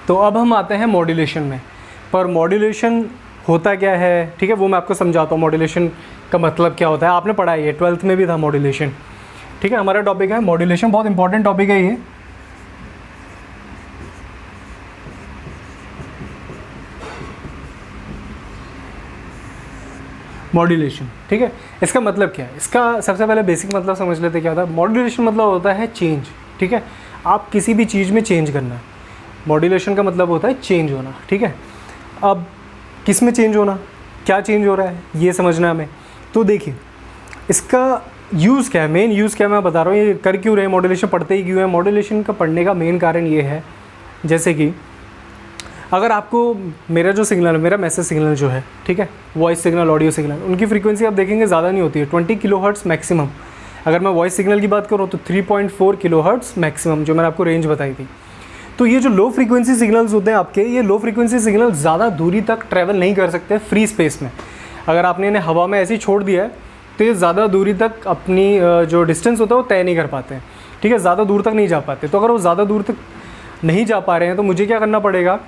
तो अब हम आते हैं मॉड्यूलेशन में। पर मॉड्यूलेशन होता क्या है, ठीक है, वो मैं आपको समझाता हूँ। मॉड्यूलेशन का मतलब क्या होता है, आपने पढ़ा है, ये 12th में भी था मॉड्यूलेशन, ठीक है। हमारा टॉपिक है मॉड्यूलेशन, बहुत इंपॉर्टेंट टॉपिक है ये। मॉड्यूलेशन, ठीक है, इसका मतलब क्या है, इसका सबसे पहले बेसिक मतलब समझ लेते क्या होता है। मॉड्यूलेशन मतलब होता है चेंज, ठीक है, आप किसी भी चीज़ में चेंज करना है। मॉड्यूलेशन का मतलब होता है चेंज होना, ठीक है। अब किस में चेंज होना, क्या चेंज हो रहा है, ये समझना है हमें। तो देखिए इसका यूज़ क्या है, मेन यूज़ क्या है मैं बता रहा हूँ। ये कर क्यों रहे हैं, मॉड्यूलेशन पढ़ते ही क्यों है। मॉड्यूलेशन का पढ़ने का मेन कारण ये है, जैसे कि अगर आपको मेरा जो सिग्नल है, मेरा मैसेज सिग्नल जो है, ठीक है, वॉइस सिग्नल, ऑडियो सिग्नल, उनकी फ्रीक्वेंसी आप देखेंगे ज़्यादा नहीं होती है, 20 किलोहर्ट्ज़ मैक्सिमम। अगर मैं वॉइस सिग्नल की बात करूँ तो 3.4 किलोहर्ट्ज़ मैक्सिमम, जो मैंने आपको रेंज बताई थी। तो ये जो लो फ्रीक्वेंसी सिग्नल्स होते हैं आपके, ये लो फ्रीक्वेंसी सिग्नल ज़्यादा दूरी तक ट्रैवल नहीं कर सकते फ्री स्पेस में। अगर आपने इन्हें हवा में ऐसे ही छोड़ दिया है तो ये ज़्यादा दूरी तक अपनी जो डिस्टेंस होता है वो तय नहीं कर पाते हैं, ठीक है, ज़्यादा दूर तक नहीं जा पाते। तो अगर वो ज़्यादा दूर तक नहीं जा पा रहे हैं तो मुझे क्या करना पड़ेगा,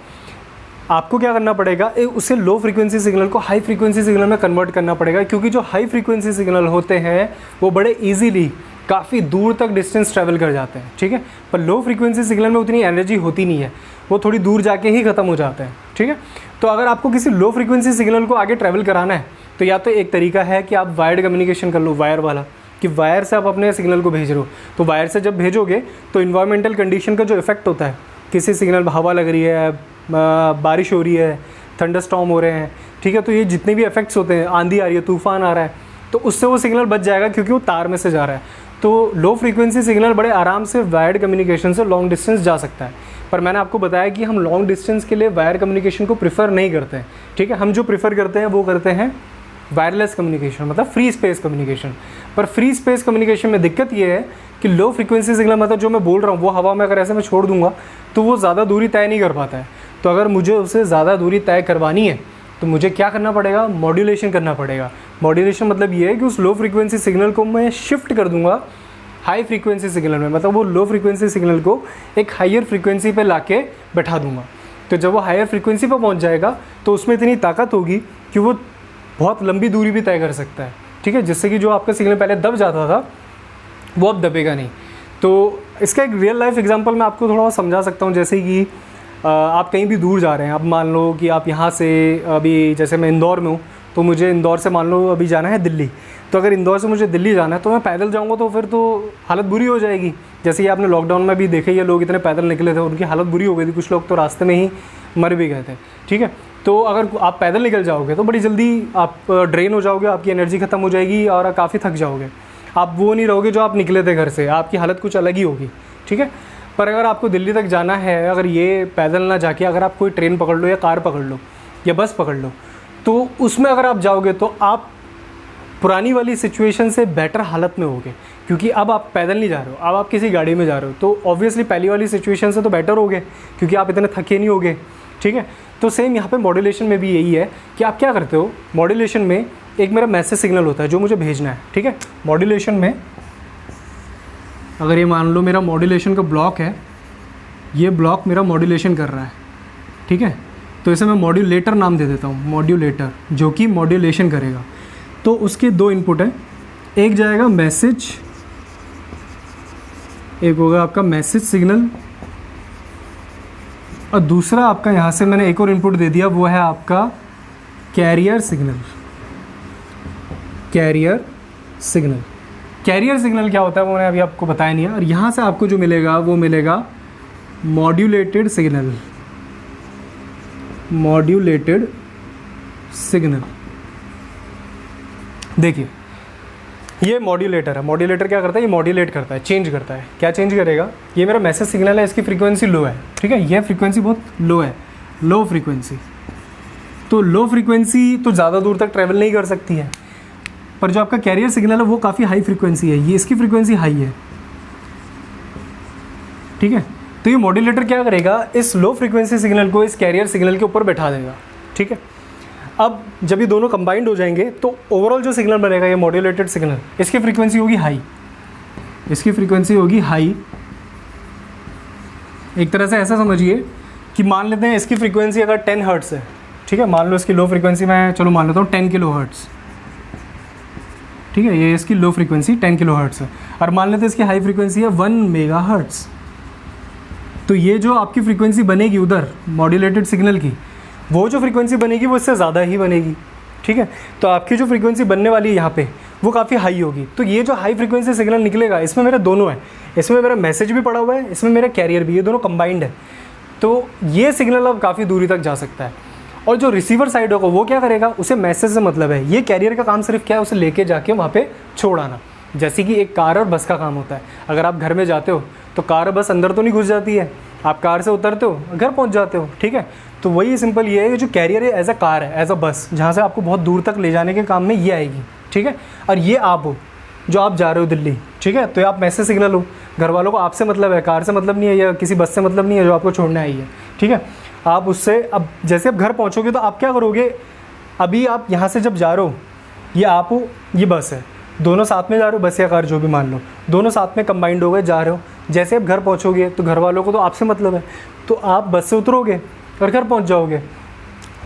आपको क्या करना पड़ेगा, उसे लो फ्रीक्वेंसी सिग्नल को हाई फ्रीक्वेंसी सिग्नल में कन्वर्ट करना पड़ेगा। क्योंकि जो हाई फ्रीक्वेंसी सिग्नल होते हैं वो बड़े ईजीली काफ़ी दूर तक डिस्टेंस ट्रैवल कर जाते हैं, ठीक है। पर लो फ्रीक्वेंसी सिग्नल में उतनी एनर्जी होती नहीं है, वो थोड़ी दूर जाके ही ख़त्म हो जाते हैं, ठीक है। तो अगर आपको किसी लो फ्रीक्वेंसी सिग्नल को आगे ट्रैवल कराना है तो या तो एक तरीका है कि आप वायर्ड कम्युनिकेशन कर लो, वायर वाला, कि वायर से आप अपने सिग्नल को भेज रहे हो। तो वायर से जब भेजोगे तो इन्वायरमेंटल कंडीशन का जो इफेक्ट होता है, किसी सिग्नल हवा लग रही है, बारिश हो रही है, थंडरस्टॉर्म हो रहे हैं, ठीक है, तो ये जितने भी इफेक्ट्स होते हैं, आंधी आ रही है, तूफान आ रहा है, तो उससे वो सिग्नल बच जाएगा क्योंकि वो तार में से जा रहा है। तो लो फ्रीक्वेंसी सिग्नल बड़े आराम से वायर्ड कम्युनिकेशन से लॉन्ग डिस्टेंस जा सकता है। पर मैंने आपको बताया कि हम लॉन्ग डिस्टेंस के लिए वायर कम्युनिकेशन को प्रीफर नहीं करते हैं, ठीक है। हम जो प्रीफर करते हैं वो करते हैं वायरलेस कम्युनिकेशन, मतलब फ्री स्पेस कम्युनिकेशन। पर फ्री स्पेस कम्युनिकेशन में दिक्कत ये है कि लो फ्रीक्वेंसी सिग्नल, मतलब जो मैं बोल रहा हूँ वो हवा में अगर ऐसे मैं छोड़ दूंगा तो वो ज़्यादा दूरी तय नहीं कर पाता है। तो अगर मुझे उसे ज़्यादा दूरी तय करवानी है तो मुझे क्या करना पड़ेगा, मॉड्यूलेशन करना पड़ेगा। मॉड्यूलेशन मतलब ये है कि उस लो फ्रीक्वेंसी सिग्नल को मैं शिफ्ट कर दूंगा हाई फ्रीक्वेंसी सिग्नल में, मतलब वो लो फ्रीक्वेंसी सिग्नल को एक हायर फ्रीक्वेंसी पे लाके बैठा दूंगा। तो जब वो हायर फ्रीक्वेंसी पे पहुंच जाएगा तो उसमें इतनी ताकत होगी कि वो बहुत लंबी दूरी भी तय कर सकता है, ठीक है, जिससे कि जो आपका सिग्नल पहले दब जाता था वो अब दबेगा नहीं। तो इसका एक रियल लाइफ एग्जांपल मैं आपको थोड़ा समझा सकता हूँ। जैसे कि आप कहीं भी दूर जा रहे हैं, अब मान लो कि आप यहाँ से, अभी जैसे मैं इंदौर में हूँ, तो मुझे इंदौर से मान लो अभी जाना है दिल्ली। तो अगर इंदौर से मुझे दिल्ली जाना है तो मैं पैदल जाऊँगा तो फिर तो हालत बुरी हो जाएगी। जैसे कि आपने लॉकडाउन में भी देखे, ये लोग इतने पैदल निकले थे, उनकी हालत बुरी हो गई थी, कुछ लोग तो रास्ते में ही मर भी गए थे, ठीक है। तो अगर आप पैदल निकल जाओगे तो बड़ी जल्दी आप ड्रेन हो जाओगे, आपकी एनर्जी ख़त्म हो जाएगी और काफ़ी थक जाओगे। आप वो नहीं रहोगे जो आप निकले थे घर से, आपकी हालत कुछ अलग ही होगी, ठीक है। पर अगर आपको दिल्ली तक जाना है, अगर ये पैदल ना जाके अगर आप कोई ट्रेन पकड़ लो या कार पकड़ लो या बस पकड़ लो, तो उसमें अगर आप जाओगे तो आप पुरानी वाली सिचुएशन से बेटर हालत में होगे। क्योंकि अब आप पैदल नहीं जा रहे हो, अब आप किसी गाड़ी में जा रहे हो, तो ऑब्वियसली पहली वाली सिचुएशन से तो बेटर होगे क्योंकि आप इतने थके नहीं होगे, ठीक है। तो सेम यहाँ पे मॉड्यूलेशन में भी यही है कि आप क्या करते हो, मॉड्यूलेशन में एक मेरा मैसेज सिग्नल होता है जो मुझे भेजना है, ठीक है। मॉड्यूलेशन में अगर ये मान लो मेरा मॉड्यूलेशन का ब्लॉक है, ये ब्लॉक मेरा मॉड्यूलेशन कर रहा है, ठीक है, तो इसे मैं मॉड्यूलेटर नाम दे देता हूँ, मॉड्यूलेटर, जो कि मॉड्यूलेशन करेगा। तो उसके दो इनपुट हैं, एक जाएगा मैसेज, एक होगा आपका मैसेज सिग्नल, और दूसरा आपका यहाँ से मैंने एक और इनपुट दे दिया, वो है आपका carrier signal. Carrier signal, carrier signal क्या होता है वो मैंने अभी आपको बताया नहीं है। और यहाँ से आपको जो मिलेगा वो मिलेगा मॉड्यूलेटेड सिग्नल, मॉड्यूलेटेड सिग्नल। देखिए ये मॉड्यूलेटर है, मॉड्यूलेटर क्या करता है, ये मॉड्यूलेट करता है, चेंज करता है। क्या चेंज करेगा, ये मेरा मैसेज सिग्नल है, इसकी फ्रीक्वेंसी लो है, ठीक है, यह फ्रीक्वेंसी बहुत लो है, लो फ्रीक्वेंसी। तो लो फ्रीक्वेंसी तो ज़्यादा दूर तक ट्रैवल नहीं कर सकती है, पर जो आपका कैरियर सिग्नल है वो काफ़ी हाई फ्रीक्वेंसी है, ये इसकी फ्रीक्वेंसी हाई है, ठीक है। तो ये मॉड्यूलेटर क्या करेगा, इस लो फ्रीक्वेंसी सिग्नल को इस कैरियर सिग्नल के ऊपर बैठा देगा, ठीक है। अब जब ये दोनों कंबाइंड हो जाएंगे तो ओवरऑल जो सिग्नल बनेगा, ये मॉड्यूलेटेड सिग्नल, इसकी फ्रीक्वेंसी होगी हाई, इसकी फ्रीक्वेंसी होगी हाई। एक तरह से ऐसा समझिए कि मान लेते हैं इसकी फ्रीक्वेंसी अगर 10 हर्ट्स है, ठीक है, मान लो इसकी लो फ्रीक्वेंसी मैं चलो मान लेता हूँ 10 किलो हर्ट्स, ठीक है, ये इसकी लो फ्रीक्वेंसी 10 किलो हर्ट्स है, और मान लेते हैं इसकी हाई फ्रीक्वेंसी है 1 मेगा हर्ट्स। तो ये जो आपकी फ्रीक्वेंसी बनेगी उधर मॉड्यूलेटेड सिग्नल की, वो जो फ्रीक्वेंसी बनेगी वो इससे ज़्यादा ही बनेगी, ठीक है। तो आपकी जो फ्रीक्वेंसी बनने वाली है यहाँ पे वो काफ़ी हाई होगी। तो ये जो हाई फ्रीक्वेंसी सिग्नल निकलेगा इसमें मेरा दोनों है, इसमें मेरा मैसेज भी पड़ा हुआ है, इसमें मेरा कैरियर भी, ये दोनों कंबाइंड है। तो ये सिग्नल अब काफ़ी दूरी तक जा सकता है। और जो रिसीवर साइड होगा वो क्या करेगा, उसे मैसेज से मतलब है। ये कैरियर का काम सिर्फ क्या है, उसे लेके जाके वहाँ पे छोड़ आना। जैसे कि एक कार और बस का काम होता है। अगर आप घर में जाते हो तो कार और बस अंदर तो नहीं घुस जाती है, आप कार से उतरते हो घर पहुँच जाते हो, ठीक है। तो वही सिंपल ये है कि जो कैरियर है एज अ कार है, एज अ बस, जहाँ से आपको बहुत दूर तक ले जाने के काम में ये आएगी, ठीक है। और ये आप हो जो आप जा रहे हो दिल्ली, ठीक है, तो ये आप मैसेज सिग्नल हो। घर वालों को आपसे मतलब है, कार से मतलब नहीं है या किसी बस से मतलब नहीं है जो आपको छोड़ने आई है, ठीक है। आप उससे अब जैसे आप घर पहुंचोगे तो आप क्या करोगे, अभी आप यहाँ से जब जा रहे हो, ये आप हो, ये बस है, दोनों साथ में जा रहे हो, बस या कार जो भी मान लो, दोनों साथ में कंबाइंड हो गए, जा रहे हो। जैसे आप घर पहुँचोगे तो घर वालों को तो आपसे मतलब है, तो आप बस से उतरोगे और घर पहुँच जाओगे।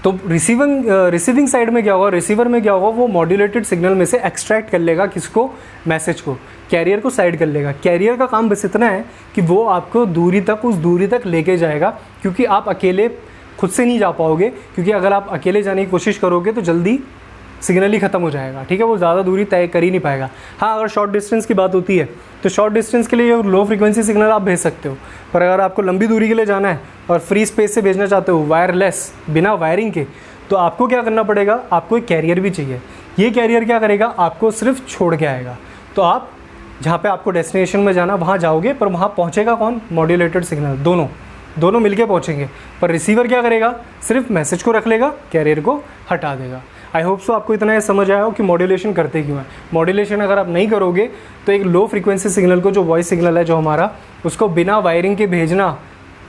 तो रिसीविंग साइड में क्या होगा, रिसीवर में क्या होगा, वो मॉड्यूलेटेड सिग्नल में से एक्सट्रैक्ट कर लेगा किसको, मैसेज को, कैरियर को साइड कर लेगा। कैरियर का काम बस इतना है कि वो आपको दूरी तक, उस दूरी तक लेके जाएगा, क्योंकि आप अकेले खुद से नहीं जा पाओगे, क्योंकि अगर आप अकेले जाने की कोशिश करोगे तो जल्दी सिग्नल ही ख़त्म हो जाएगा, ठीक है, वो ज़्यादा दूरी तय कर ही नहीं पाएगा। हाँ, अगर शॉर्ट डिस्टेंस की बात होती है तो शॉर्ट डिस्टेंस के लिए लो फ्रीक्वेंसी सिग्नल आप भेज सकते हो, पर अगर आपको लंबी दूरी के लिए जाना है और फ्री स्पेस से भेजना चाहते हो, वायरलेस, बिना वायरिंग के, तो आपको क्या करना पड़ेगा, आपको एक कैरियर भी चाहिए। ये कैरियर क्या करेगा, आपको सिर्फ छोड़ के आएगा। तो आप जहाँ पे आपको डेस्टिनेशन में जाना वहाँ जाओगे, पर वहाँ पहुँचेगा कौन, मॉड्यूलेटेड सिग्नल, दोनों मिलके पहुँचेंगे। पर रिसीवर क्या करेगा, सिर्फ मैसेज को रख लेगा, कैरियर को हटा देगा। आई होप सो आपको इतना ये समझ आया हो कि मॉड्यूलेशन करते क्यों है। मॉड्यूलेशन अगर आप नहीं करोगे तो एक लो फ्रीक्वेंसी सिग्नल को, जो वॉइस सिग्नल है जो हमारा, उसको बिना वायरिंग के भेजना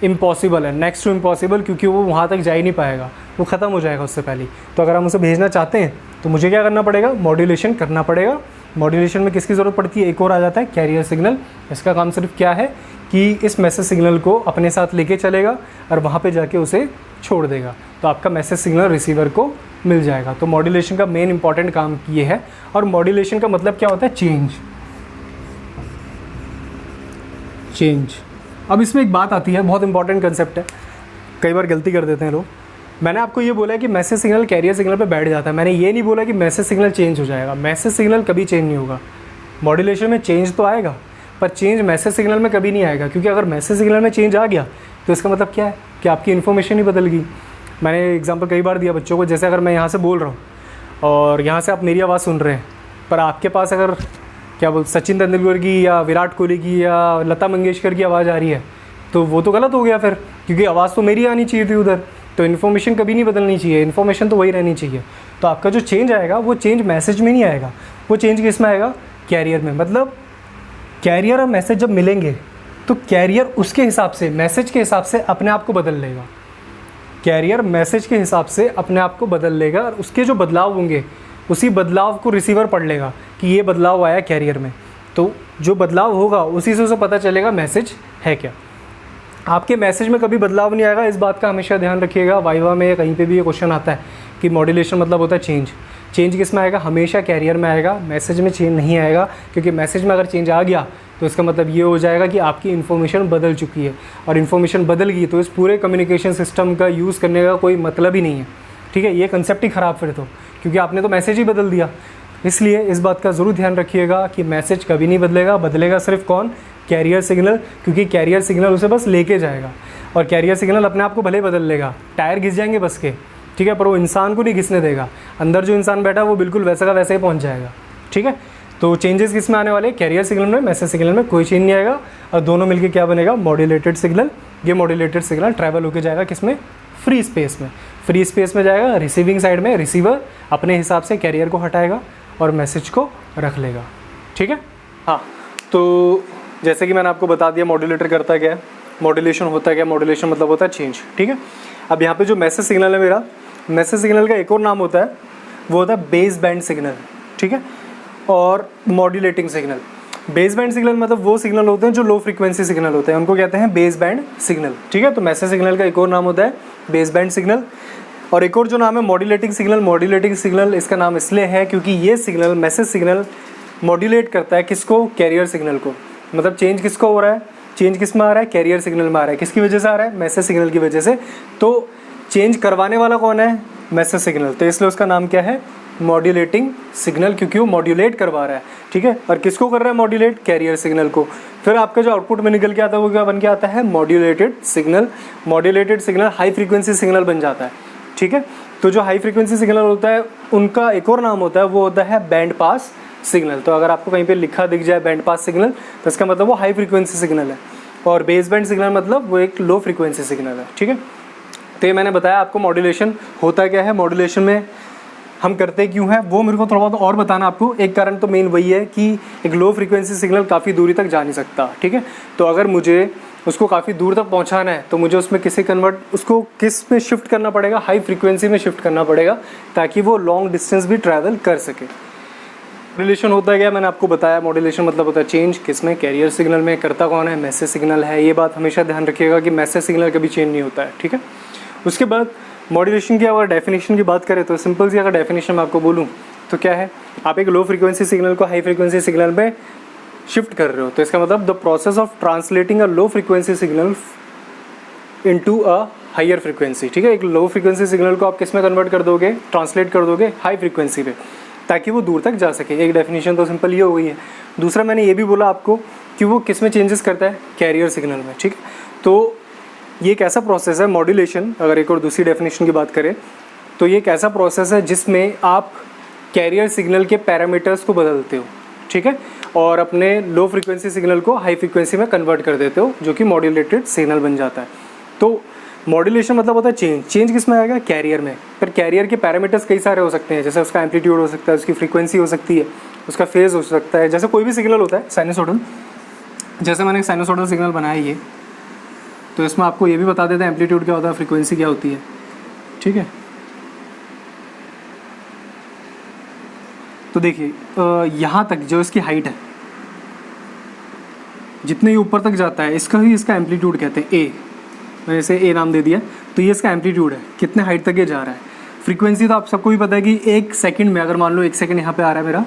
इम्पॉसिबल है, नेक्स्ट टू इम्पॉसिबल, क्योंकि वो वहाँ तक जा ही नहीं पाएगा, वो ख़त्म हो जाएगा उससे पहले। तो अगर हम उसे भेजना चाहते हैं तो मुझे क्या करना पड़ेगा, मॉड्यूलेशन करना पड़ेगा। मॉड्यूलेशन में किसकी ज़रूरत पड़ती है, एक और आ जाता है कैरियर सिग्नल। इसका काम सिर्फ क्या है कि इस मैसेज सिग्नल को अपने साथ लेके चलेगा और वहाँ पे जाके उसे छोड़ देगा, तो आपका मैसेज सिग्नल रिसीवर को मिल जाएगा। तो मॉड्यूलेशन का मेन इंपॉर्टेंट काम ये है। और मॉड्यूलेशन का मतलब क्या होता है, चेंज। अब इसमें एक बात आती है, बहुत इंपॉर्टेंट कंसेप्ट है, कई बार गलती कर देते हैं लोग। मैंने आपको ये बोला है कि मैसेज सिग्नल कैरियर सिग्नल पे बैठ जाता है, मैंने ये नहीं बोला कि मैसेज सिग्नल चेंज हो जाएगा। मैसेज सिग्नल कभी चेंज नहीं होगा। मॉड्यूलेशन में चेंज तो आएगा, पर चेंज मैसेज सिग्नल में कभी नहीं आएगा, क्योंकि अगर मैसेज सिग्नल में चेंज आ गया तो इसका मतलब क्या है कि आपकी इन्फॉर्मेशन ही बदल गई। मैंने एग्जांपल कई बार दिया बच्चों को, जैसे अगर मैं यहाँ से बोल रहा हूँ और यहाँ से आप मेरी आवाज़ सुन रहे हैं, पर आपके पास अगर क्या बोल सचिन तेंदुलकर की या विराट कोहली की या लता मंगेशकर की आवाज़ आ रही है, तो वो तो गलत हो गया फिर, क्योंकि आवाज़ तो मेरी आनी चाहिए थी उधर। तो इन्फॉर्मेशन कभी नहीं बदलनी चाहिए, इन्फॉर्मेशन तो वही रहनी चाहिए। तो आपका जो चेंज आएगा वो चेंज मैसेज में नहीं आएगा, वो चेंज किस में आएगा, कैरियर में। मतलब कैरियर और मैसेज जब मिलेंगे तो कैरियर उसके हिसाब से, मैसेज के हिसाब से अपने आप को बदल लेगा। कैरियर मैसेज के हिसाब से अपने आप को बदल लेगा, और उसके जो बदलाव होंगे उसी बदलाव को रिसीवर पढ़ लेगा कि ये बदलाव आया कैरियर में। तो जो बदलाव होगा उसी से उसे पता चलेगा मैसेज है क्या। आपके मैसेज में कभी बदलाव नहीं आएगा, इस बात का हमेशा ध्यान रखिएगा। वाइवा में या कहीं पे भी ये क्वेश्चन आता है कि मॉड्यूलेशन मतलब होता है चेंज किस में आएगा, हमेशा कैरियर में आएगा, मैसेज में चेंज नहीं आएगा। क्योंकि मैसेज में अगर चेंज आ गया तो इसका मतलब ये हो जाएगा कि आपकी इन्फॉर्मेशन बदल चुकी है, और इन्फॉर्मेशन बदल गई तो इस पूरे कम्युनिकेशन सिस्टम का यूज़ करने का कोई मतलब ही नहीं है, ठीक है। ये कंसेप्ट ही ख़राब फिर तो, क्योंकि आपने तो मैसेज ही बदल दिया। इसलिए इस बात का ज़रूर ध्यान रखिएगा कि मैसेज कभी नहीं बदलेगा, बदलेगा सिर्फ कौन, कैरियर सिग्नल, क्योंकि कैरियर सिग्नल उसे बस लेके जाएगा। और कैरियर सिग्नल अपने आप को भले बदल लेगा, टायर घिस जाएंगे बस के, ठीक है, पर वो इंसान को नहीं घिसने देगा। अंदर जो इंसान बैठा है वो बिल्कुल वैसा का वैसा ही पहुंच जाएगा, ठीक है। तो चेंजेस किस में आने वाले, कैरियर सिग्नल में, मैसेज सिग्नल में कोई चेंज नहीं आएगा, और दोनों मिलके क्या बनेगा, मॉड्यूलेटेड सिग्नल। ये मॉड्यूलेटेड सिग्नल ट्रैवल होके जाएगा किस में, फ्री स्पेस में। फ्री स्पेस में जाएगा, रिसीविंग साइड में रिसीवर अपने हिसाब से कैरियर को हटाएगा और मैसेज को रख लेगा, ठीक है। हाँ, तो जैसे कि मैंने आपको बता दिया मॉड्यूलेटर करता क्या है, मॉड्यूलेशन होता है क्या, मॉड्यूलेशन मतलब होता है चेंज, ठीक है। अब यहाँ पे जो मैसेज सिग्नल है मेरा, मैसेज सिग्नल का एक और नाम होता है, वो होता है बेस बैंड सिग्नल, ठीक है, और modulating signal. Base band signal मतलब वो सिग्नल होते हैं जो लो फ्रीक्वेंसी सिग्नल होते हैं, उनको कहते हैं बेस बैंड सिग्नल, ठीक है। तो मैसेज सिग्नल का एक और नाम होता है बेस बैंड सिग्नल। और एक और जो नाम है मॉड्यूलेटिंग सिग्नल। मॉड्यूलेटिंग सिग्नल इसका नाम इसलिए है क्योंकि ये सिग्नल मैसेज सिग्नल मॉड्यूलेट करता है किसको, कैरियर सिग्नल को। मतलब चेंज किसको हो रहा है, चेंज किस में आ रहा है, कैरियर सिग्नल में आ रहा है। किसकी वजह से आ रहा है, मैसेज सिग्नल की वजह से। तो चेंज करवाने वाला कौन है, मैसेज सिग्नल, तो इसलिए उसका नाम क्या है, मॉड्यूलेटिंग सिग्नल, क्योंकि वो मॉड्यूलेट करवा रहा है, ठीक है। और किसको कर रहा है मॉड्यूलेट, कैरियर सिग्नल को। फिर आपका जो आउटपुट में निकल के आता है वो क्या बन के आता है, modulated signal. Modulated signal high frequency signal बन जाता है, ठीक है। तो जो हाई फ्रीक्वेंसी सिग्नल होता है उनका एक और नाम होता है, वो होता है बैंड पास सिग्नल। तो अगर आपको कहीं पे लिखा दिख जाए बैंड पास सिग्नल तो इसका मतलब वो हाई फ्रीक्वेंसी सिग्नल है। और बेस बैंड सिग्नल मतलब वो एक लो फ्रीक्वेंसी सिग्नल है, ठीक है। तो ये मैंने बताया आपको मॉड्यूलेशन होता क्या है, मॉड्यूलेशन में हम करते क्यों हैं वो मेरे को थोड़ा बहुत और बताना आपको। एक कारण तो मेन वही है कि एक लो फ्रीक्वेंसी सिग्नल काफ़ी दूरी तक जा नहीं सकता, ठीक है। तो अगर मुझे उसको काफ़ी दूर तक पहुंचाना है तो मुझे उसमें उसको किस में शिफ्ट करना पड़ेगा, हाई फ्रीक्वेंसी में शिफ्ट करना पड़ेगा, ताकि वो लॉन्ग डिस्टेंस भी ट्रैवल कर सके। मॉड्यूलेशन होता है क्या, मैंने आपको बताया। मॉड्यूलेशन मतलब होता है चेंज, किस में, कैरियर सिग्नल में। करता कौन है, मैसेज सिग्नल है। ये बात हमेशा ध्यान रखिएगा कि मैसेज सिग्नल कभी चेंज नहीं होता है, ठीक है। उसके बाद मॉड्यूलेशन की अगर डेफिनेशन की बात करें तो सिंपल सी अगर डेफिनेशन मैं आपको बोलूँ तो क्या है, आप एक लो फ्रीक्वेंसी सिग्नल को हाई फ्रीक्वेंसी सिग्नल में शिफ्ट कर रहे हो। तो इसका मतलब the process of translating a low frequency signal into a higher frequency, ठीक है। एक लो फ्रीक्वेंसी सिग्नल को आप किस में कन्वर्ट कर दोगे, ट्रांसलेट कर दोगे हाई फ्रीक्वेंसी पे, ताकि वो दूर तक जा सके। एक डेफिनेशन तो सिंपल ये हो गई है। दूसरा मैंने ये भी बोला आपको कि वो किस में चेंजेस करता है, कैरियर सिग्नल में, ठीक है। तो ये एक ऐसा प्रोसेस है मॉड्यूलेशन, अगर एक और दूसरी डेफिनेशन की बात करें तो ये एक ऐसा प्रोसेस है जिसमें आप कैरियर सिग्नल के पैरामीटर्स को बदलते हो, ठीक है, और अपने लो फ्रीक्वेंसी सिग्नल को हाई फ्रीक्वेंसी में कन्वर्ट कर देते हो, जो कि मॉड्यूलेटेड सिग्नल बन जाता है। तो मॉड्यूलेशन मतलब होता है चेंज। चेंज किस में आएगा, कैरियर में। फिर कैरियर के पैरामीटर्स कई सारे हो सकते हैं, जैसे उसका एम्पलीट्यूड हो सकता है, उसकी फ्रीक्वेंसी हो सकती है, उसका फेज हो सकता है, जैसे कोई भी सिग्नल होता है साइनसोइडल। जैसे मैंने एक साइनसोइडल सिग्नल बनाया ये, तो इसमें आपको ये भी बता देते हैं एम्पलीट्यूड क्या होता है, फ्रीक्वेंसी क्या होती है, ठीक है। तो देखिए यहाँ तक जो इसकी हाइट है, जितने ही ऊपर तक जाता है इसका ही इसका एम्पलीट्यूड कहते हैं, ए। मैंने इसे ए नाम दे दिया। तो ये इसका एम्पलीट्यूड है, कितने हाइट तक ये जा रहा है। फ्रीक्वेंसी तो आप सबको भी पता है कि एक सेकंड में, अगर मान लो एक सेकंड यहाँ पे आ रहा है मेरा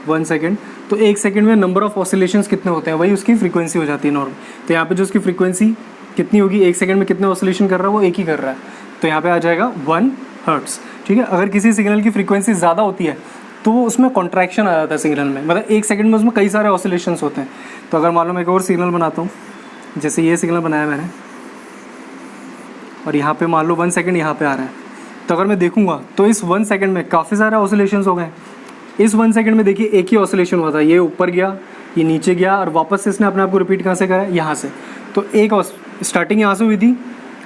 1 सेकंड, तो एक सेकंड में नंबर ऑफ ऑसिलेशंस कितने होते हैं, वही उसकी फ्रीक्वेंसी हो जाती है नॉर्मल। तो यहाँ पे जो उसकी फ्रीक्वेंसी कितनी होगी, एक सेकंड में कितने ऑसिलेशन कर रहा है वो एक ही कर रहा है, तो यहाँ पे आ जाएगा 1 हर्ट्स, ठीक है। अगर किसी सिग्नल की फ्रीक्वेंसी ज़्यादा होती है तो वो उसमें कॉन्ट्रैक्शन आ जाता है सिग्नल में, मतलब एक सेकंड में उसमें कई सारे ऑसिलेशंस होते हैं। तो अगर मान लो मैं एक और सिग्नल बनाता हूँ, जैसे ये सिग्नल बनाया मैंने, और यहाँ पे मान लो 1 सेकंड यहाँ पे आ रहा है, तो अगर मैं देखूंगा तो इस 1 सेकंड में काफ़ी सारे ऑसिलेशंस हो गए। इस 1 सेकंड में देखिए एक ही ऑसिलेशन हुआ था, ये ऊपर गया, ये नीचे गया, और वापस से इसने अपने आप को रिपीट कहाँ से करा है, यहाँ से। तो एक स्टार्टिंग यहाँ से हुई थी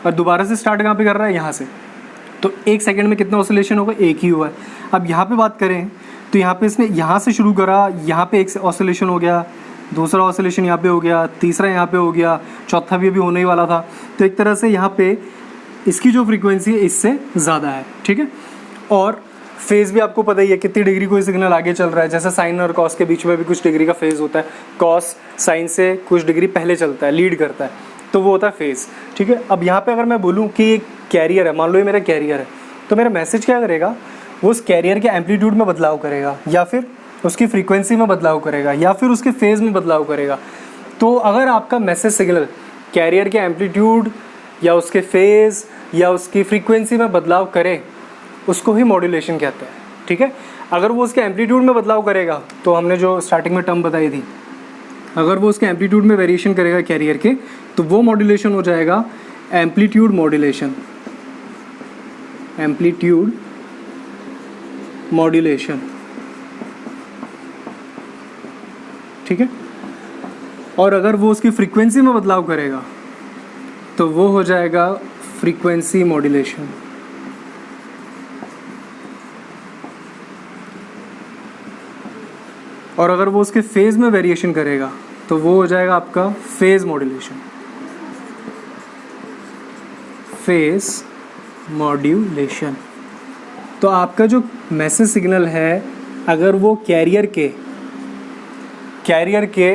और दोबारा से स्टार्ट कहाँ पे कर रहा है, यहाँ से। तो एक सेकंड में कितना ऑसिलेशन होगा, एक ही हुआ है। अब यहाँ पे बात करें तो यहाँ पे इसने यहाँ से शुरू करा, यहाँ पे एक ऑसिलेशन हो गया, दूसरा ऑसिलेशन यहाँ पे हो गया, तीसरा यहाँ पे हो गया, चौथा भी अभी होने ही वाला था। तो एक तरह से यहाँ पे इसकी जो फ्रीक्वेंसी है इससे ज़्यादा है, ठीक है। और फेज़ भी आपको पता ही है कितनी डिग्री कोई सिग्नल आगे चल रहा है। जैसे साइन और कॉस के बीच में भी कुछ डिग्री का फेज़ होता है, कॉस साइन से कुछ डिग्री पहले चलता है, लीड करता है, तो वो होता है फेज़, ठीक है। अब यहाँ पे अगर मैं बोलूँ कि एक कैरियर है, मान लो ये मेरा कैरियर है, तो मेरा मैसेज क्या करेगा, वो उस कैरियर के एम्पलीट्यूड में बदलाव करेगा, या फिर उसकी फ्रीक्वेंसी में बदलाव करेगा, या फिर उसके फेज़ में बदलाव करेगा। तो अगर आपका मैसेज सिग्नल कैरियर के एम्पलीट्यूड या उसके फेज़ या उसकी फ्रीक्वेंसी में बदलाव करे, उसको ही मॉड्यूलेशन कहते हैं, ठीक है। अगर वो उसके एम्पलीट्यूड में बदलाव करेगा, तो हमने जो स्टार्टिंग में टर्म बताई थी, अगर वो उसके एम्पलीट्यूड में वेरिएशन करेगा कैरियर के, तो वो मॉड्यूलेशन हो जाएगा एम्पलीट्यूड मॉड्यूलेशन, एम्पलीट्यूड मॉड्यूलेशन, ठीक है। और अगर वो उसकी फ्रीक्वेंसी में बदलाव करेगा तो वो हो जाएगा फ्रीक्वेंसी मॉड्यूलेशन। और अगर वो उसके फेज़ में वेरिएशन करेगा तो वो हो जाएगा आपका फेज़ मॉड्यूलेशन, फेज़ मॉड्यूलेशन। तो आपका जो मैसेज सिग्नल है, अगर वो कैरियर के कैरियर के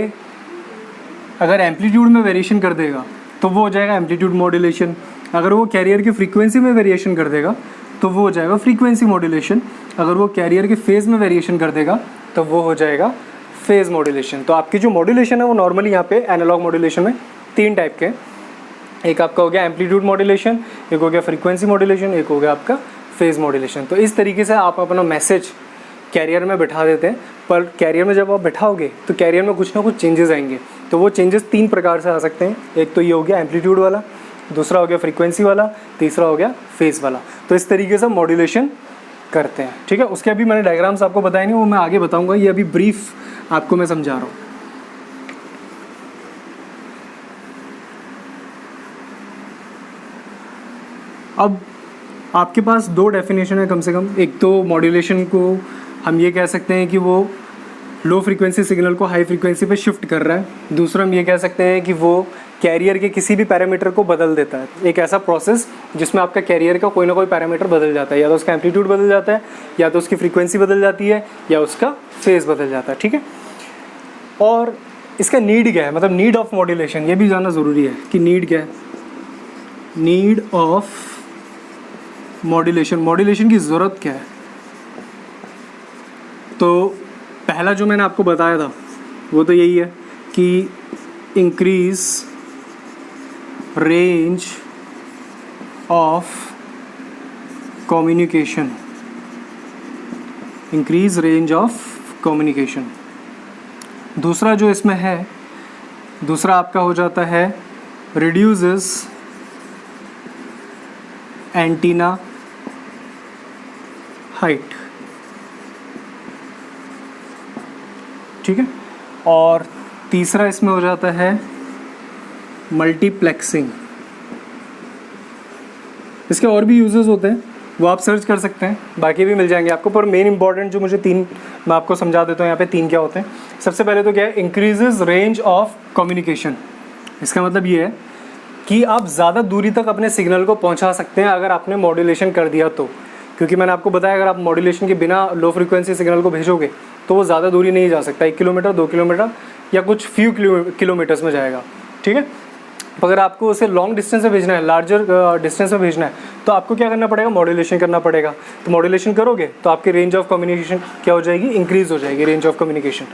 अगर एम्पलीट्यूड में वेरिएशन कर देगा तो वो हो जाएगा एम्पलीट्यूड मॉड्यूलेशन, अगर वो कैरियर की फ्रीक्वेंसी में वेरिएशन कर देगा तो वो हो जाएगा फ्रीक्वेंसी मॉड्यूलेशन, अगर वो कैरियर के फेज़ में वेरिएशन कर देगा तो वो हो जाएगा फेज़ मॉड्यूलेशन। तो आपकी जो मॉड्यूलेशन है वो नॉर्मली यहाँ पे एनालॉग मॉड्यूलेशन में 3 टाइप के, एक आपका हो गया एम्पलीट्यूड मॉड्यूलेशन, एक हो गया फ्रीक्वेंसी मॉड्यूलेशन, एक हो गया आपका फेज़ मॉड्यूलेशन। तो इस तरीके से आप अपना मैसेज कैरियर में बैठा देते हैं, पर कैरियर में जब आप बैठाओगे तो कैरियर में कुछ ना कुछ चेंजेस आएंगे। तो वो चेंजेस 3 प्रकार से आ सकते हैं, एक तो ये हो गया एम्पलीट्यूड वाला, दूसरा हो गया फ्रीक्वेंसी वाला, तीसरा हो गया फेज़ वाला। तो इस तरीके से मॉड्यूलेशन करते हैं, ठीक है। उसके अभी मैंने डायग्राम्स आपको बताए नहीं, वो मैं आगे बताऊँगा, ये अभी ब्रीफ आपको मैं समझा रहा हूँ। अब आपके पास 2 डेफिनेशन है कम से कम। एक तो मॉड्यूलेशन को हम ये कह सकते हैं कि वो लो फ्रीक्वेंसी सिग्नल को हाई फ्रीक्वेंसी पे शिफ्ट कर रहा है, दूसरा हम ये कह सकते हैं कि वो कैरियर के किसी भी पैरामीटर को बदल देता है। एक ऐसा प्रोसेस जिसमें आपका कैरियर का कोई ना कोई पैरामीटर बदल जाता है, या तो उसका एम्पलीट्यूड बदल जाता है, या तो उसकी फ्रीक्वेंसी बदल जाती है, या उसका फेज़ बदल जाता है, ठीक है। और इसका नीड क्या है, मतलब नीड ऑफ मॉड्यूलेशन, ये भी जानना ज़रूरी है कि नीड क्या है। नीड ऑफ मॉड्यूलेशन, मॉड्यूलेशन की ज़रूरत क्या है। तो पहला जो मैंने आपको बताया था वो तो यही है कि increase range of communication, increase range of communication. दूसरा जो इसमें है, दूसरा आपका हो जाता है रिड्यूसेस एंटीना हाइट, ठीक है। और तीसरा इसमें हो जाता है मल्टीप्लेक्सिंग। इसके और भी यूजेस होते हैं, वो आप सर्च कर सकते हैं, बाकी भी मिल जाएंगे आपको, पर मेन इंपॉर्टेंट जो मुझे 3 मैं आपको समझा देता हूँ यहाँ पे 3 क्या होते हैं। सबसे पहले तो क्या है, इंक्रीजेज रेंज ऑफ कम्युनिकेशन। इसका मतलब ये है कि आप ज़्यादा दूरी तक अपने सिग्नल को पहुँचा सकते हैं अगर आपने मॉड्यूलेशन कर दिया तो, क्योंकि मैंने आपको बताया अगर आप मॉड्यूलेशन के बिना लो फ्रीक्वेंसी सिग्नल को भेजोगे तो वो ज़्यादा दूरी नहीं जा सकता, 1 किलोमीटर 2 किलोमीटर या कुछ फ्यू किलोमीटर्स में जाएगा, ठीक है। अगर आपको उसे लॉन्ग डिस्टेंस में भेजना है, लार्जर डिस्टेंस में भेजना है, तो आपको क्या करना पड़ेगा, मॉड्यूलेशन करना पड़ेगा। तो मॉड्यूलेशन करोगे तो आपकी रेंज ऑफ कम्युनिकेशन क्या हो जाएगी, इंक्रीज़ हो जाएगी रेंज ऑफ कम्युनिकेशन।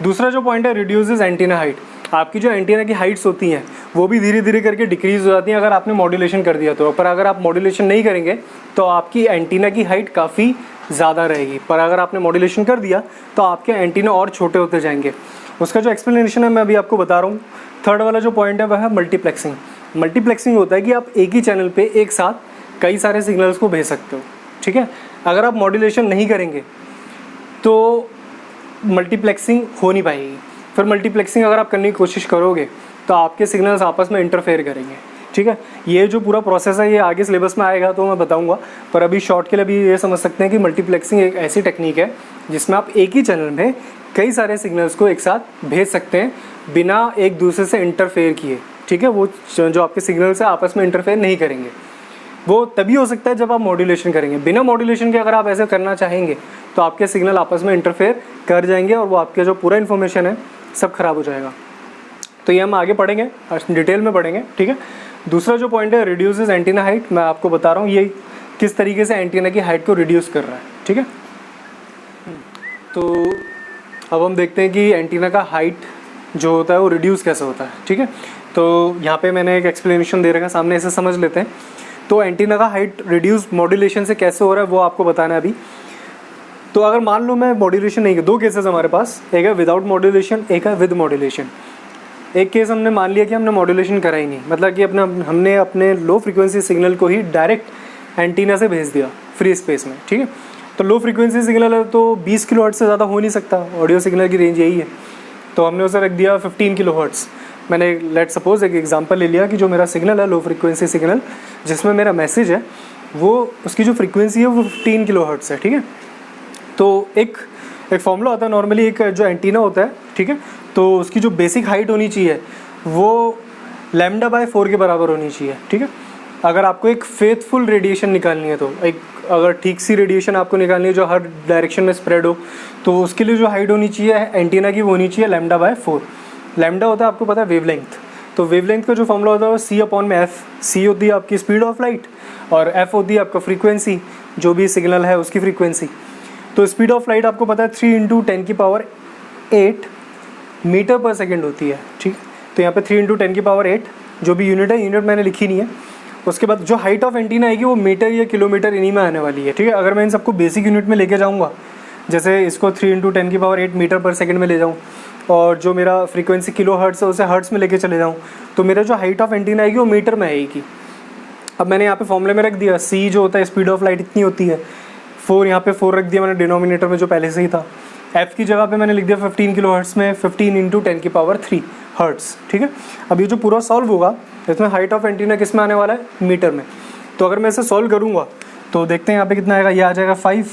दूसरा जो पॉइंट है, रिड्यूसेस एंटीना हाइट। आपकी जो एंटीना की हाइट्स होती हैं वो भी धीरे धीरे करके डिक्रीज़ हो जाती हैं अगर आपने मॉड्यूलेशन कर दिया तो। पर अगर आप मॉड्यूलेशन नहीं करेंगे तो आपकी एंटीना की हाइट काफ़ी ज़्यादा रहेगी, पर अगर आपने मॉड्यूलेशन कर दिया तो आपके एंटीना और छोटे होते जाएंगे। उसका जो एक्सप्लेनेशन है मैं अभी आपको बता रहा हूँ। थर्ड वाला जो पॉइंट है वह है मल्टीप्लेक्सिंग। मल्टीप्लेक्सिंग होता है कि आप एक ही चैनल पे एक साथ कई सारे सिग्नल्स को भेज सकते हो, ठीक है। अगर आप मॉड्यूलेशन नहीं करेंगे तो मल्टीप्लेक्सिंग हो नहीं पाएगी। फिर मल्टीप्लेक्सिंग अगर आप करने की कोशिश करोगे तो आपके सिग्नल्स आपस में इंटरफेयर करेंगे, ठीक है। ये जो पूरा प्रोसेस है ये आगे सिलेबस में आएगा तो मैं बताऊंगा, पर अभी शॉर्ट के लिए अभी ये समझ सकते हैं कि मल्टीप्लेक्सिंग एक ऐसी टेक्निक है जिसमें आप एक ही चैनल में कई सारे सिग्नल्स को एक साथ भेज सकते हैं बिना एक दूसरे से इंटरफेयर किए, ठीक है। वो जो आपके सिग्नल्स है आपस में इंटरफेयर नहीं करेंगे। वो तभी हो सकता है जब आप मॉड्यूलेशन करेंगे। बिना मॉड्यूलेशन के अगर आप ऐसे करना चाहेंगे तो आपके सिग्नल आपस में इंटरफेयर कर जाएंगे और वो आपके जो पूरा इन्फॉर्मेशन है सब खराब हो जाएगा। तो ये हम आगे पढ़ेंगे, डिटेल में पढ़ेंगे, ठीक है। दूसरा जो पॉइंट है, रिड्यूसेस एंटीना हाइट। मैं आपको बता रहा हूँ ये किस तरीके से एंटीना की हाइट को रिड्यूस कर रहा है, ठीक है। तो अब हम देखते हैं कि एंटीना का हाइट जो होता है वो रिड्यूस कैसे होता है, ठीक है। तो यहाँ पे मैंने एक एक्सप्लेनेशन दे रखा है सामने, इसे समझ लेते हैं। तो एंटीना का हाइट रिड्यूस मॉड्यूलेशन से कैसे हो रहा है वो आपको बताना है अभी। तो अगर मान लो मैं मॉड्यूलेशन नहीं, 2 केसेस हमारे पास, एक है विदाउट मॉड्यूलेशन, एक है विद मॉड्यूलेशन। एक केस हमने मान लिया कि हमने मॉड्यूलेशन करा ही नहीं, मतलब कि हमने अपने लो फ्रीक्वेंसी सिग्नल को ही डायरेक्ट एंटीना से भेज दिया फ्री स्पेस में, ठीक है। तो लो फ्रीक्वेंसी सिग्नल है तो 20 किलोहर्ट्ज़ से ज़्यादा हो नहीं सकता, ऑडियो सिग्नल की रेंज यही है। तो हमने उसे रख दिया 15 किलोहर्ट्ज़। मैंने लेट सपोज एक एग्जांपल ले लिया कि जो मेरा सिग्नल है लो फ्रीक्वेंसी सिग्नल जिसमें मेरा मैसेज है वो उसकी जो फ्रीक्वेंसी है वो 15 किलोहर्ट्ज़ है, ठीक है। तो एक फॉर्मूला होता है नॉर्मली, एक जो एंटीना होता है, ठीक है, तो उसकी जो बेसिक हाइट होनी चाहिए वो λ/4 के बराबर होनी चाहिए, ठीक है। अगर आपको एक फेथफुल रेडिएशन निकालनी है, तो एक अगर ठीक सी रेडिएशन आपको निकालनी है जो हर डायरेक्शन में स्प्रेड हो, तो उसके लिए जो हाइट होनी चाहिए एंटीना की वो होनी चाहिए λ/4। लैम्डा होता है आपको पता है वेवलेंथ, तो वेवलेंथ का जो फॉर्मूला होता है वो C/f। C होती है आपकी स्पीड ऑफ लाइट और F होती है आपका फ्रीक्वेंसी, जो भी सिग्नल है उसकी फ्रीक्वेंसी। तो स्पीड ऑफ लाइट आपको पता है 3 × 10⁸ मीटर पर सेकेंड होती है, ठीक। तो यहाँ पे 3 × 10⁸ जो भी यूनिट है, यूनिट मैंने लिखी नहीं है। उसके बाद जो हाइट ऑफ एंटीना आएगी वो मीटर या किलोमीटर इन्हीं में आने वाली है, ठीक है। अगर मैं इन सबको बेसिक यूनिट में लेके जाऊँगा, जैसे इसको 3 × 10⁸ मीटर पर सेकेंड में ले जाऊँ और जो मेरा फ्रीक्वेंसी किलो हर्ट्स है उसे हर्ट्स में लेके चले जाऊँ, तो मेरा जो हाइट ऑफ एंटीना आएगी वो मीटर में आएगी। अब मैंने यहाँ पे फॉर्मूले में रख दिया, C जो होता है स्पीड ऑफ लाइट इतनी होती है, 4 यहाँ पे 4 रख दिया मैंने डिनोमिनेटर में जो पहले से ही था। F की जगह पे मैंने लिख दिया 15 किलो हर्ट्स में 15 × 10⁻³ हर्ट्स, ठीक है। अब ये जो पूरा सॉल्व होगा इसमें हाइट ऑफ एंटीना किस में आने वाला है, मीटर में। तो अगर मैं इसे सॉल्व करूँगा तो देखते हैं यहाँ पे कितना आएगा, ये आ जाएगा 5,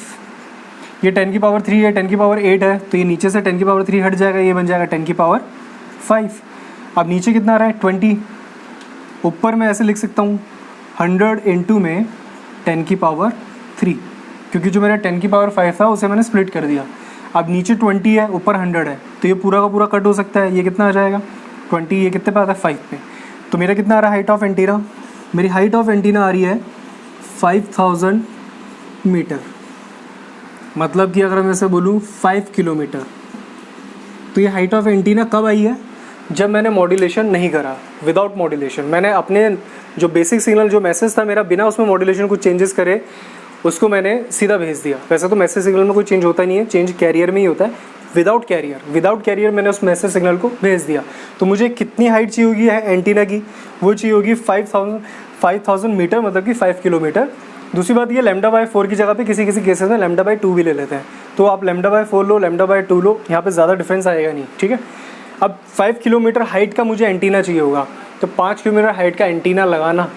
ये 10⁻³ है, 10⁸ है, तो ये नीचे से 10⁻³ हट जाएगा, ये बन जाएगा 10⁵। अब नीचे कितना आ रहा है 20, ऊपर मैं ऐसे लिख सकता हूँ 100 × में 10⁻3, क्योंकि जो मेरा 10⁵ था उसे मैंने स्प्लिट कर दिया। अब नीचे 20 है, ऊपर 100 है, तो ये पूरा का पूरा कट हो सकता है। ये कितना आ जाएगा 20, ये कितने पे आता है 5 पे। तो मेरा कितना आ रहा है हाइट ऑफ एंटीना, मेरी हाइट ऑफ एंटीना आ रही है 5000 मीटर, मतलब कि अगर मैं इसे बोलूँ 5 किलोमीटर। तो ये हाइट ऑफ एंटीना कब आई है, जब मैंने मॉड्यूलेशन नहीं करा, विदाउट मॉड्यूलेशन। मैंने अपने जो बेसिक सिग्नल जो मैसेज था मेरा, बिना उसमें मॉड्यूलेशन कुछ चेंजेस करे उसको मैंने सीधा भेज दिया। वैसे तो मैसेज सिग्नल में कोई चेंज होता नहीं है, चेंज कैरियर में ही होता है। विदाउट कैरियर मैंने उस मैसेज सिग्नल को भेज दिया। तो मुझे कितनी हाइट चाहिए होगी है एंटीना की, वो चाहिए होगी 5000 मीटर, मतलब कि 5 किलोमीटर। दूसरी बात ये λ/4 की जगह पे किसी केसेस में λ/2 भी ले लेते हैं, तो आप λ/4 लो, λ/2 लो, यहाँ पे ज़्यादा डिफरेंस आएगा नहीं, ठीक है। अब 5 किलोमीटर हाइट का मुझे एंटीना चाहिए होगा, तो 5 किलोमीटर हाइट का एंटीना लगाना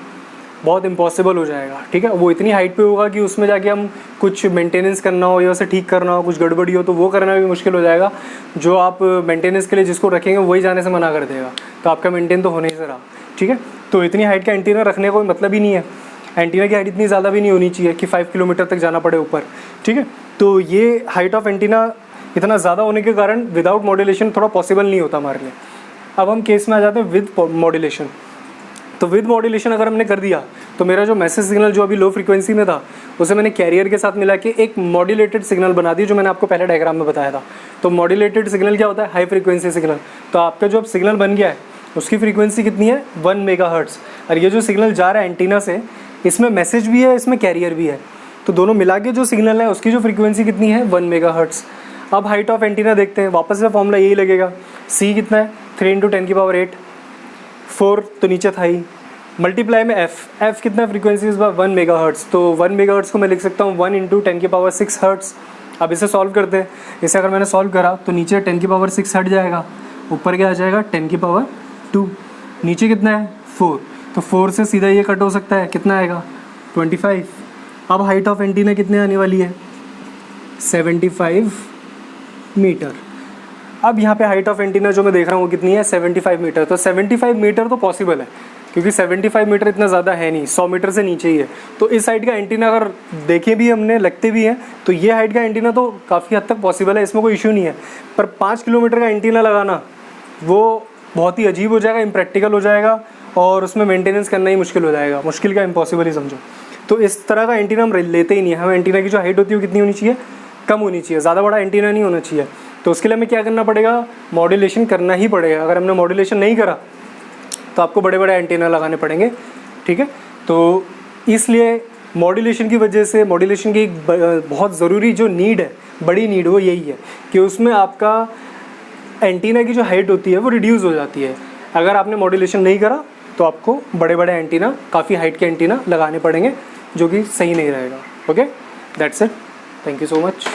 बहुत इम्पॉसिबल हो जाएगा, ठीक है। वो इतनी हाइट पे होगा कि उसमें जाके हम कुछ मेंटेनेंस करना हो या उसे ठीक करना हो, कुछ गड़बड़ी हो, तो वो करना भी मुश्किल हो जाएगा। जो आप मेंटेनेंस के लिए जिसको रखेंगे वही जाने से मना कर देगा, तो आपका मेंटेन तो होने ही से रहा, ठीक है। तो इतनी हाइट का एंटीना रखने का कोई मतलब ही नहीं है। एंटीना की हाइट इतनी ज़्यादा भी नहीं होनी चाहिए कि 5 किलोमीटर तक जाना पड़े ऊपर, ठीक है। तो ये हाइट ऑफ एंटीना इतना ज़्यादा होने के कारण विदाउट मॉड्यूलेशन थोड़ा पॉसिबल नहीं होता हमारे लिए। अब हम केस में आ जाते हैं विद मॉड्यूलेशन। तो विद मॉड्यूलेशन अगर हमने कर दिया तो मेरा जो मैसेज सिग्नल जो अभी लो फ्रीक्वेंसी में था उसे मैंने कैरियर के साथ मिला के एक मॉड्यूलेटेड सिग्नल बना दी, जो मैंने आपको पहले डायग्राम में बताया था। तो मॉड्यूलेटेड सिग्नल क्या होता है, हाई फ्रीक्वेंसी सिग्नल। तो आपका जो अब सिग्नल बन गया है उसकी फ्रीक्वेंसी कितनी है 1 मेगाहर्ट्ज़, और ये जो सिग्नल जा रहा है एंटीना से, इसमें मैसेज भी है, इसमें कैरियर भी है, तो दोनों मिला के जो सिग्नल है उसकी जो फ्रीक्वेंसी कितनी है 1 मेगाहर्ट्ज़। अब हाइट ऑफ एंटीना देखते हैं, वापस से फॉर्मूला यही लगेगा, C कितना है 3 × 10⁸, 4 तो नीचे था ही, मल्टीप्लाई में F कितना फ्रीक्वेंसी इस बार 1 मेगाहर्ट्ज़। तो 1 मेगाहर्ट्ज़ को मैं लिख सकता हूँ 1 × 10⁶ हर्ट्ज़। अब इसे सॉल्व करते हैं। इसे अगर मैंने सॉल्व करा तो नीचे 10⁶ हट जाएगा, ऊपर क्या आ जाएगा 10⁻², नीचे कितना है 4, तो 4 से सीधा ये कट हो सकता है, कितना आएगा 25। अब हाइट ऑफ एंटीना कितने आने वाली है 75 मीटर। अब यहाँ पे हाइट ऑफ एंटीना जो मैं देख रहा हूँ कितनी है 75 मीटर। तो 75 मीटर तो पॉसिबल है, क्योंकि 75 मीटर इतना ज़्यादा है नहीं, 100 मीटर से नीचे ही है। तो इस हाइट का एंटीना अगर देखे भी हमने, लगते भी हैं, तो ये हाइट का एंटीना तो काफ़ी हद तक पॉसिबल है, इसमें कोई इशू नहीं है। पर 5 किलोमीटर का एंटीना लगाना वो बहुत ही अजीब हो जाएगा, इम्प्रैक्टिकल हो जाएगा, और उसमें मेंटेनेंस करना ही मुश्किल हो जाएगा। मुश्किल का इम्पॉसिबल ही समझो। तो इस तरह का एंटीना हम लेते ही नहीं है। हम एंटीना की जो हाइट होती है वो कितनी होनी चाहिए, कम होनी चाहिए, ज़्यादा बड़ा एंटीना नहीं होना चाहिए। तो उसके लिए हमें क्या करना पड़ेगा, मॉड्यूलेशन करना ही पड़ेगा। अगर हमने मॉड्यूलेशन नहीं करा तो आपको बड़े बड़े एंटीना लगाने पड़ेंगे, ठीक है। तो इसलिए मॉड्यूलेशन की वजह से, मॉड्यूलेशन की एक बहुत ज़रूरी जो नीड है, बड़ी नीड, वो यही है कि उसमें आपका एंटीना की जो हाइट होती है वो रिड्यूस हो जाती है। अगर आपने मॉड्यूलेशन नहीं करा तो आपको बड़े बड़े एंटीना, काफ़ी हाइट के एंटीना लगाने पड़ेंगे, जो कि सही नहीं रहेगा। Okay, that's it, thank you so much.